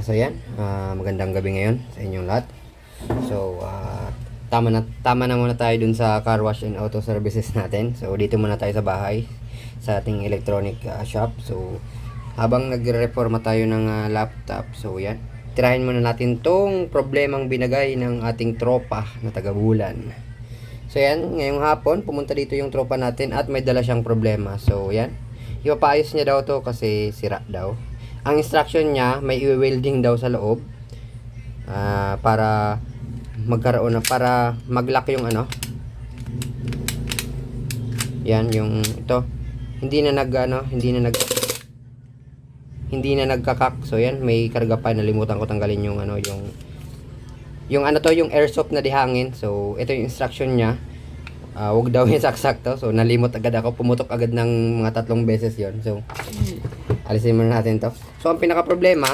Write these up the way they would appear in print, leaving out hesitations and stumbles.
So yan, magandang gabi ngayon sa inyong lahat. So, tama na muna tayo dun sa car wash and auto services natin. So, dito muna tayo sa bahay, sa ating electronic shop. So, habang nagre-reforma tayo ng laptop, so yan, tirahin muna natin tong problemang binagay ng ating tropa na taga-Bulan. So yan, ngayong hapon, pumunta dito yung tropa natin at may dala siyang problema. So yan, ipapaayos niya daw to kasi sira daw. Ang instruction niya, may i-welding daw sa loob para magkaroon na, para mag-lock yung ano. Yan, yung ito. Hindi na nagkakak. So yan, may karga pa, nalimutan ko tanggalin yung ano, yung ano to, yung airsoft na dihangin. So ito yung instruction niya. Wag daw yung saksak to. So nalimot agad ako, pumutok agad ng mga 3 beses yon. So alisin muna natin to. So ang pinaka problema,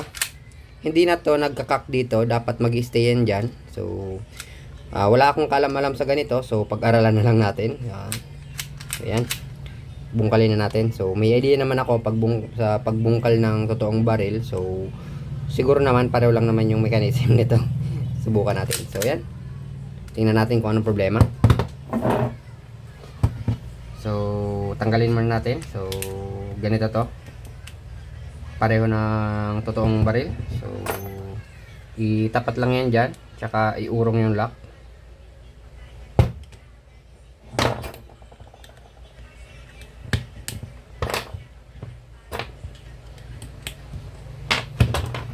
hindi na to nagkakak dito, dapat mag-stay yan dyan. So wala akong kalam-alam sa ganito, so pag-aralan na lang natin. So yan, bungkalin na natin. So may idea naman ako sa pagbungkal ng totoong baril. So siguro naman pareho lang naman yung mechanism nito. Subukan natin. So yan, tingnan natin kung anong problema. So tanggalin muna natin. So ganito to, pareho ng totoong baril. So itapat lang yan dyan, tsaka iurong yung lock.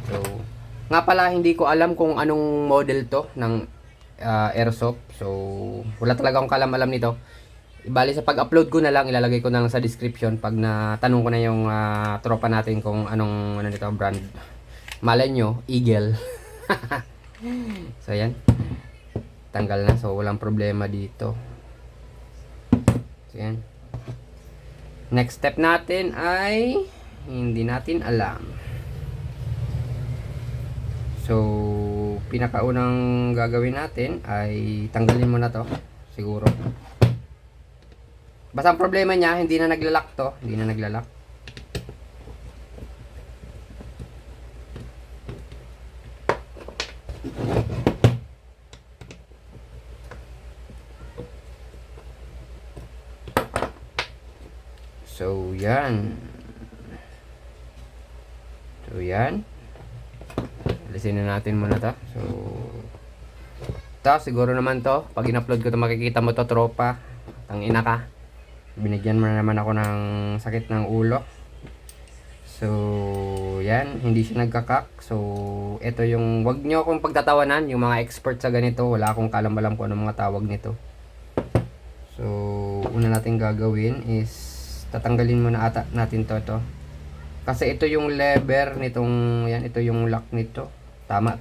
So nga pala, hindi ko alam kung anong model to ng airsoft. So wala talaga akong kalam-alam nito. Bali sa pag-upload ko na lang, ilalagay ko na lang sa description pag natanong ko na yung tropa natin kung anong ano nito brand. Malay nyo, Eagle. So yan, tanggal na. So walang problema dito. So yan, next step natin ay hindi natin alam. So pinakaunang gagawin natin ay tanggalin mo na to siguro. Basta ang problema niya, hindi na naglalak to. Hindi na naglalak. So, yan. So, yan. Alisin na natin muna to. So, ito, siguro naman to. Pag in-upload ko to, makikita mo to, tropa. Tangina ka. Binigyan mo na naman ako ng sakit ng ulo. So yan, hindi siya nagkakak. So ito yung, wag nyo akong pagtatawanan, yung mga expert sa ganito, wala akong kalam-alam kung ano mga tawag nito. So una natin gagawin is tatanggalin muna ata natin to. Kasi ito yung lever nitong, yan, ito yung lock nito. Tama.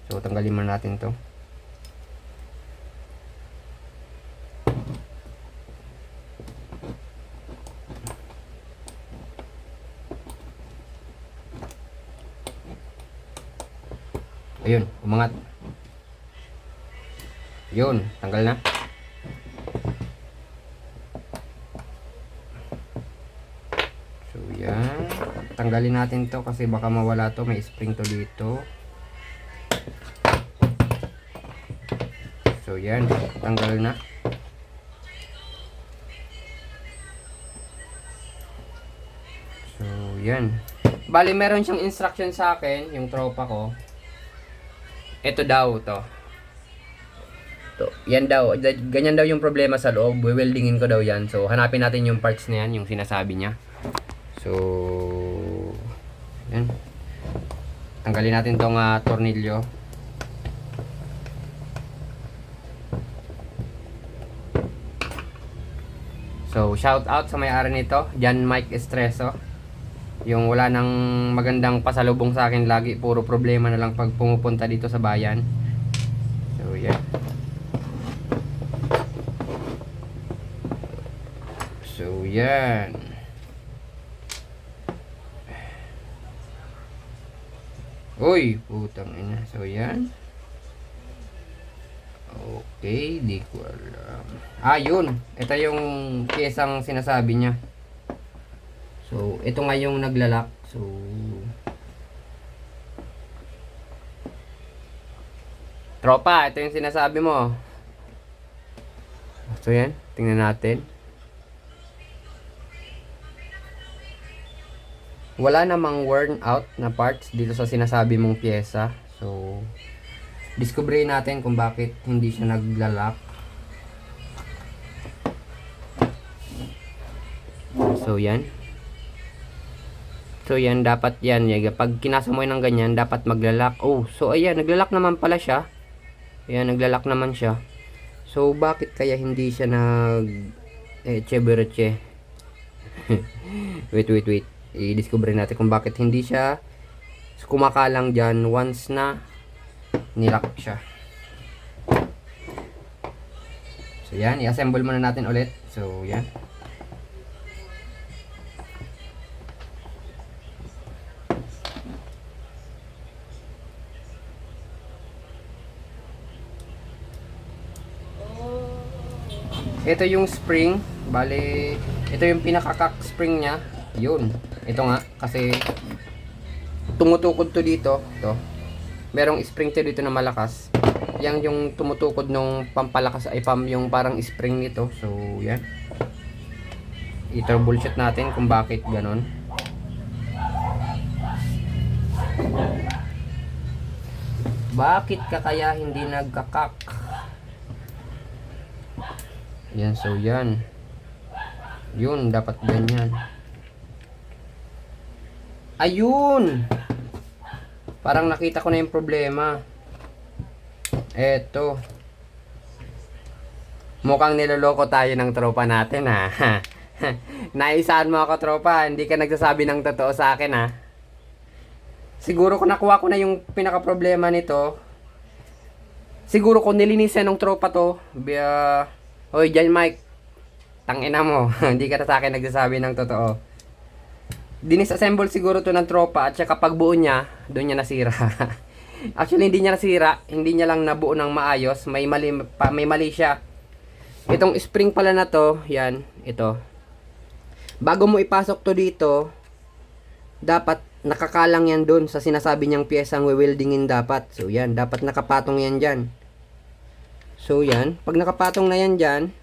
So tanggalin muna natin to. Ayun, umangat. Yun, tanggal na. So yan, tanggalin natin to kasi baka mawala to, may spring to dito. So yan, tanggal na. So yan, bali meron siyang instruction sa akin, yung tropa ko. Ito daw to. Yan daw, ganyan daw yung problema sa loob. Weldingin ko daw yan. So hanapin natin yung parts na yan, yung sinasabi niya. So yan, tanggalin natin tong tornilyo. So shout out sa may-ari nito, Jan Mike Estreso. Yung wala nang magandang pasalubong sa akin lagi, puro problema na lang pag pumupunta dito sa bayan. So yeah. So yan. Uy, putang ina. So yan. Okay, di ko alam. Yun. Ito yung pyesang sinasabi niya. So, ito nga yung naglalak. So, Tropa, ito yung sinasabi mo. So yan, tingnan natin. Wala namang worn out na parts dito sa sinasabi mong pyesa. So, discovery natin kung bakit hindi siya naglalak. So yan. So yan, dapat yan. Pag kinasa mo ng ganyan, dapat maglalak. Oh, so ayan, naglalak naman pala siya. Ayan, naglalak naman siya. So, bakit kaya hindi siya chebereche? wait. I-discover natin kung bakit hindi siya kumakalang dyan once na nilock siya. So, yan. I-assemble muna natin ulit. So, yan. Ito yung spring, bale, ito yung pinaka-cock spring niya. Yun. Ito nga kasi tumutukod to dito, to. Merong spring to dito na malakas. Yang yung tumutukod nung pampalakas ay yung parang spring nito. So, yan. I-troubleshoot natin kung bakit ganon. Bakit ka kaya hindi nagka-cock? Yan, so yan. Yun, dapat ganyan. Ayun! Parang nakita ko na yung problema. Eto. Mukhang niloloko tayo ng tropa natin, ha. Naisahan mo ako, tropa. Hindi ka nagsasabi ng totoo sa akin, ha. Siguro kung nakuha ko na yung pinaka-problema nito, siguro kung nilinisan ng tropa to, Hoy, dyan Mike, tangina mo, hindi ka na sa akin nagsasabi ng totoo. Dinisassemble siguro to ng tropa at saka pagbuo niya, doon niya nasira. Actually, hindi niya nasira, hindi niya lang nabuo ng maayos, may mali siya. Itong spring pala na to, yan, ito. Bago mo ipasok to dito, dapat nakakalang yan doon sa sinasabi niyang piyesang weldingin dapat. So yan, dapat nakapatong yan dyan. So yan, pag nakapatong na yan dyan,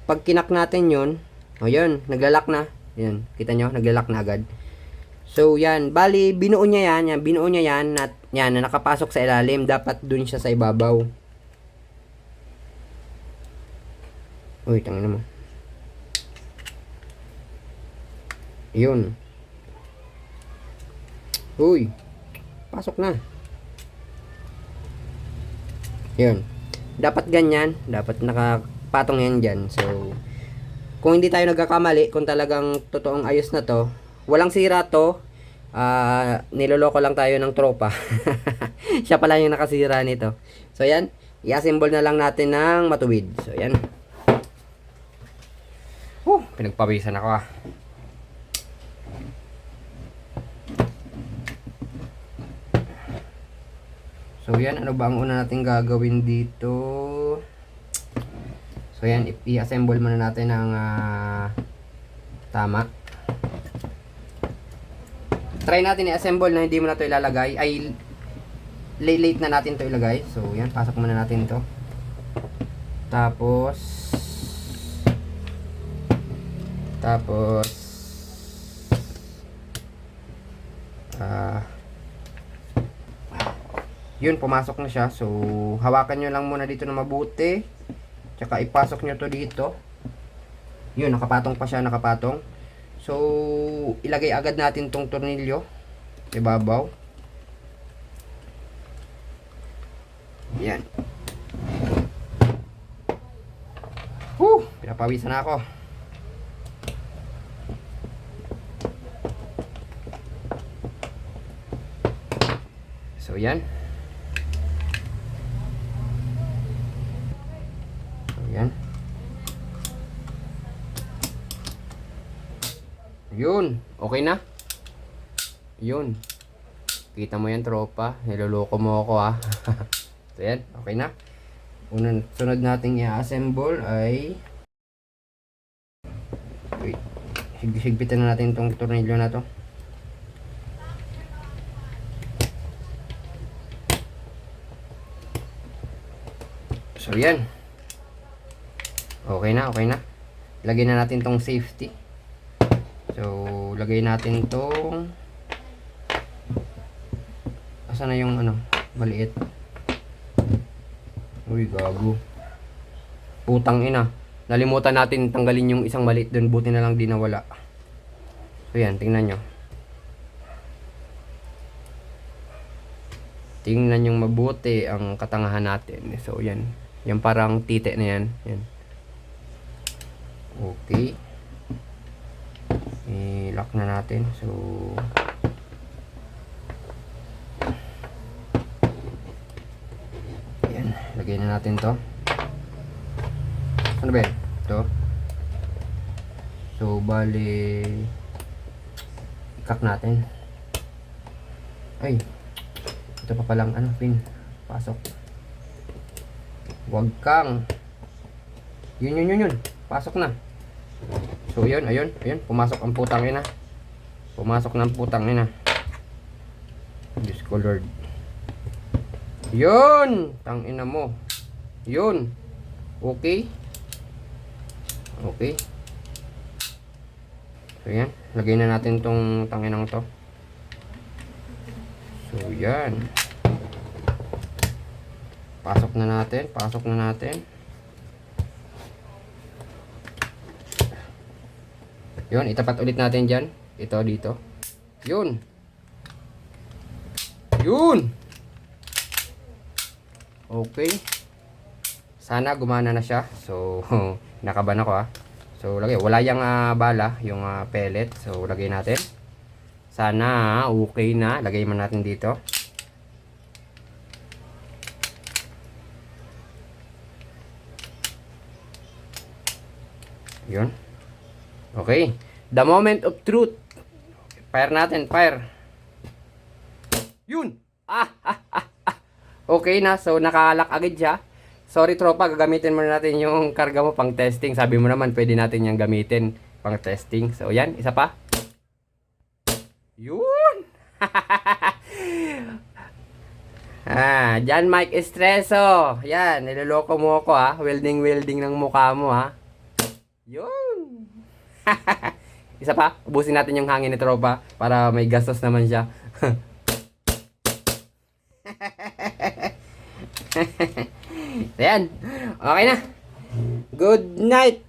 pag kinak natin yun, o yan, naglalak na. Yan, kita nyo, naglalak na agad. So yan, bali, binuo niya yan, at yan, na nakapasok sa ilalim, dapat dun siya sa ibabaw. Uy, tangin mo. Yun. Uy, pasok na. Yun. Dapat ganyan, dapat nakapatong yan dyan. So, kung hindi tayo nagkakamali, kung talagang totoong ayos na to, walang sira to, niloloko lang tayo ng tropa. Siya pala yung nakasira nito. So, yan, i-assemble na lang natin ng matuwid. So, yan. Pinagpawisan ako, So, yan. Ano ba ang una natin gagawin dito? So, yan. I-assemble muna natin ng tama. Try natin i-assemble na hindi mo na ito ilalagay. Ay, late na natin ito ilagay. So, yan. Pasok muna natin ito. Tapos, yun, pumasok na siya. So, hawakan nyo lang muna dito na mabuti. Tsaka ipasok nyo to dito. Yun, nakapatong pa siya, nakapatong. So, ilagay agad natin tong tornilyo. Ibabaw. Yan. Pinapawisan na ako. So, yan. Yan. Yun. Okay na. Yun. Kita mo yan, tropa. Niloloko mo ako, So, yan. Okay na. Sunod nating i-assemble ay wait. Higpitan na natin itong tornilyo na to. So, yan. Okay na, okay na. Lagay na natin tong safety. So, lagay natin tong... Asa na yung ano, maliit? Uy, gago. Putang ina. Nalimutan natin tanggalin yung isang maliit dun. Buti na lang di nawala. So, yan. Tingnan nyo. Tingnan yung mabuti ang katangahan natin. So, yan. Yung parang tite na yan. Yan. Okay. I-lock na natin. So, yan. Lagay na natin to. Ano ba yan? Ito. So, bali ikak natin. Ay. Ito pa palang ano, pin. Pasok. Huwag kang. Yun. Pasok na. So, yun. Ayun. Pumasok ang putang ina. Pumasok ng putang ina. Diyos ko Lord. Yun. Tang ina mo. Yun. Okay. Okay. So, yan. Lagay na natin tong tanginang to. So, yan. Pasok na natin. Yun, itapat ulit natin dyan. Ito, dito. Yun. Okay. Sana gumana na siya. So, nakaban ako So, lagay. Wala yung bala, yung pellet. So, lagay natin. Sana okay na. Lagay man natin dito. Yun. Okay. The moment of truth. Fire natin. Fire. Yun. Okay na. So, nakalock agad siya. Sorry tropa, gagamitin muna natin yung karga mo pang testing. Sabi mo naman, pwede natin yung gamitin pang testing. So, yan. Isa pa. Yun. Jan Mike Estreso. Yan, niloloko mo ako Welding ng mukha mo Yun. Isa pa, ubusin natin yung hangin ni tropa para may gastos naman siya. Ayan. Okay na. Good night.